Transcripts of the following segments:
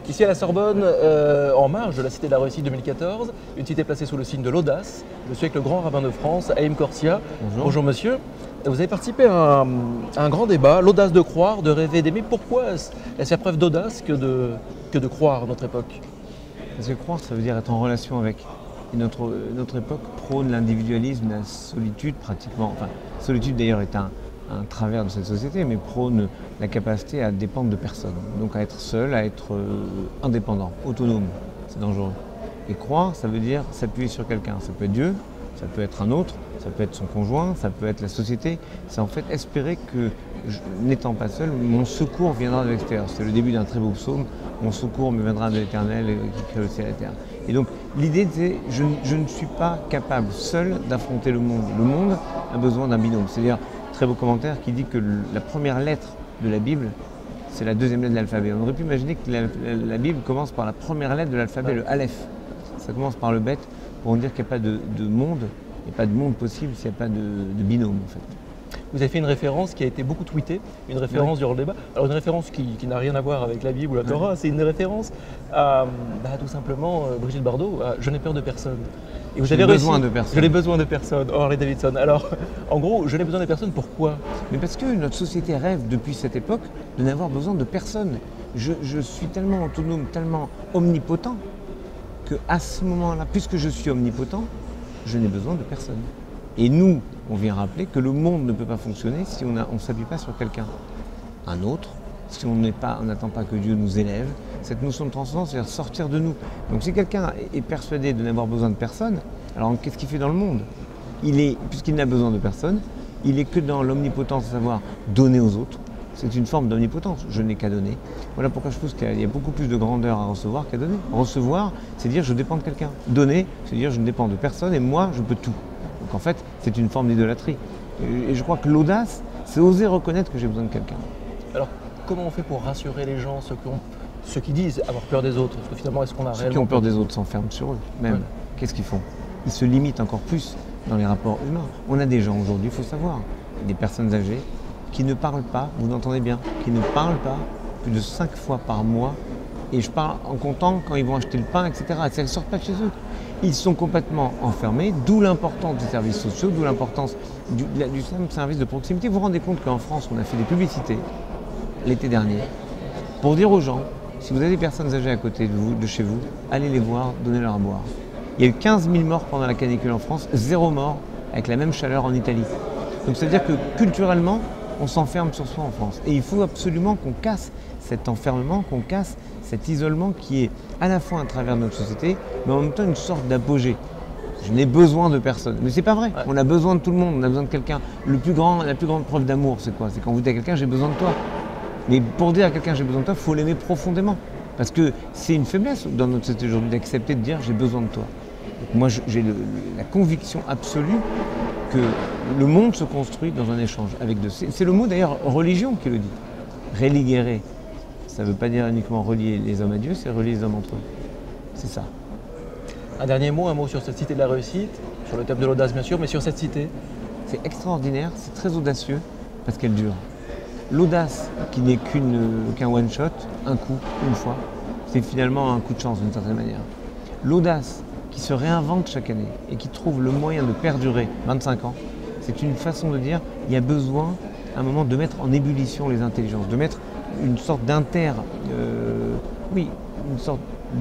Ici à la Sorbonne, en marge de la Cité de la Réussite 2014, une cité placée sous le signe de l'audace. Je suis avec le grand rabbin de France, Haïm Corsia. Bonjour. Bonjour monsieur. Vous avez participé à un grand débat, l'audace de croire, de rêver, d'aimer. Pourquoi est-ce faire preuve d'audace que de croire à notre époque? Parce que croire, ça veut dire être en relation avec. Et notre époque prône l'individualisme, la solitude pratiquement. Enfin, solitude d'ailleurs est un travers de cette société, mais prône la capacité à dépendre de personne. Donc à être seul, à être indépendant, autonome. C'est dangereux. Et croire, ça veut dire s'appuyer sur quelqu'un. Ça peut être Dieu, ça peut être un autre, ça peut être son conjoint, ça peut être la société. C'est en fait espérer que, n'étant pas seul, mon secours viendra de l'extérieur. C'est le début d'un très beau psaume. Mon secours me viendra de l'Éternel qui crée le ciel et la terre. Et donc l'idée, c'est je ne suis pas capable seul d'affronter le monde. Le monde a besoin d'un binôme. C'est-à-dire, très beau commentaire qui dit que la première lettre de la Bible, c'est la deuxième lettre de l'alphabet. On aurait pu imaginer que la Bible commence par la première lettre de l'alphabet, le Aleph. Ça commence par le Bet pour dire qu'il n'y a pas de monde, il n'y a pas de monde possible s'il n'y a pas de binôme en fait. Vous avez fait une référence qui a été beaucoup tweetée, une référence durant le débat. Alors une référence qui n'a rien à voir avec la Bible ou la Torah, c'est une référence à tout simplement Brigitte Bardot, à Je n'ai peur de personne. Et vous avez réussi. Besoin de personne. Je n'ai besoin de personne, Harley Davidson. Alors en gros, je n'ai besoin de personne, pourquoi? Mais parce que notre société rêve depuis cette époque de n'avoir besoin de personne. Je suis tellement autonome, tellement omnipotent, qu'à ce moment-là, puisque je suis omnipotent, je n'ai besoin de personne. Et nous, on vient rappeler que le monde ne peut pas fonctionner si on ne s'appuie pas sur quelqu'un. Un autre, si on n'attend pas que Dieu nous élève. Cette notion de transcendance, c'est-à-dire sortir de nous. Donc si quelqu'un est persuadé de n'avoir besoin de personne, alors qu'est-ce qu'il fait dans le monde? Puisqu'il n'a besoin de personne, il est que dans l'omnipotence, à savoir donner aux autres. C'est une forme d'omnipotence, je n'ai qu'à donner. Voilà pourquoi je pense qu'il y a beaucoup plus de grandeur à recevoir qu'à donner. Recevoir, c'est dire je dépends de quelqu'un. Donner, c'est dire je ne dépends de personne et moi je peux tout. Donc en fait, c'est une forme d'idolâtrie. Et je crois que l'audace, c'est oser reconnaître que j'ai besoin de quelqu'un. Alors comment on fait pour rassurer les gens, ceux qui disent avoir peur des autres? Parce que finalement, est-ce qu'on a réellement... Ceux qui ont peur des autres s'enferment sur eux, même. Ouais. Qu'est-ce qu'ils font? Ils se limitent encore plus dans les rapports humains. On a des gens aujourd'hui, il faut savoir, des personnes âgées qui ne parlent pas, vous l'entendez bien, qui ne parlent pas plus de 5 fois par mois. Et je parle en comptant quand ils vont acheter le pain, etc. Ça ne sort pas de chez eux. Ils sont complètement enfermés, d'où l'importance des services sociaux, d'où l'importance du service de proximité. Vous vous rendez compte qu'en France, on a fait des publicités l'été dernier pour dire aux gens, si vous avez des personnes âgées à côté de chez vous, allez les voir, donnez-leur à boire. Il y a eu 15 000 morts pendant la canicule en France, 0 mort avec la même chaleur en Italie. Donc ça veut dire que culturellement, on s'enferme sur soi en France. Et il faut absolument qu'on casse cet enfermement, qu'on casse cet isolement qui est à la fois un travers de notre société, mais en même temps une sorte d'apogée. Je n'ai besoin de personne. Mais c'est pas vrai. On a besoin de tout le monde, on a besoin de quelqu'un. La plus grande preuve d'amour, c'est quoi? C'est quand vous dites à quelqu'un j'ai besoin de toi. Mais pour dire à quelqu'un j'ai besoin de toi, il faut l'aimer profondément. Parce que c'est une faiblesse dans notre société aujourd'hui d'accepter de dire j'ai besoin de toi. Donc moi j'ai la conviction absolue que le monde se construit dans un échange avec deux. C'est le mot d'ailleurs religion qui le dit. Religere. Ça ne veut pas dire uniquement relier les hommes à Dieu, c'est relier les hommes entre eux. C'est ça. Un dernier mot, un mot sur cette cité de la réussite, sur le thème de l'audace bien sûr, mais sur cette cité. C'est extraordinaire, c'est très audacieux parce qu'elle dure. L'audace qui n'est qu'un one-shot, un coup, une fois, c'est finalement un coup de chance d'une certaine manière. L'audace qui se réinvente chaque année et qui trouve le moyen de perdurer 25 ans, c'est une façon de dire il y a besoin à un moment de mettre en ébullition les intelligences, de mettre une sorte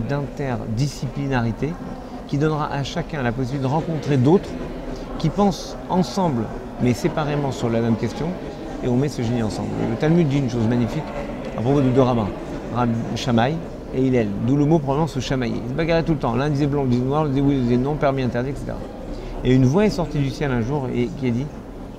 d'interdisciplinarité qui donnera à chacun la possibilité de rencontrer d'autres qui pensent ensemble mais séparément sur la même question et on met ce génie ensemble. Le Talmud dit une chose magnifique à propos de deux rabbins, Rabbi Shammai et Hillel, d'où le mot probablement se chamailler. Ils se bagarraient tout le temps, l'un disait blanc, l'autre disait noir, l'autre disait oui, l'autre disait non, permis, interdit, etc. Et une voix est sortie du ciel un jour et qui a dit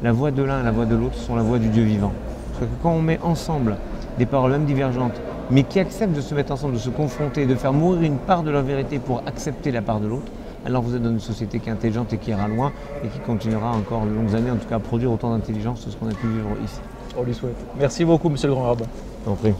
la voix de l'un et la voix de l'autre sont la voix du Dieu vivant. Parce que quand on met ensemble des paroles même divergentes, mais qui acceptent de se mettre ensemble, de se confronter, de faire mourir une part de leur vérité pour accepter la part de l'autre, alors vous êtes dans une société qui est intelligente et qui ira loin et qui continuera encore de longues années, en tout cas, à produire autant d'intelligence que ce qu'on a pu vivre ici. On lui souhaite. Merci beaucoup, monsieur le grand rabbin. Je t'en prie.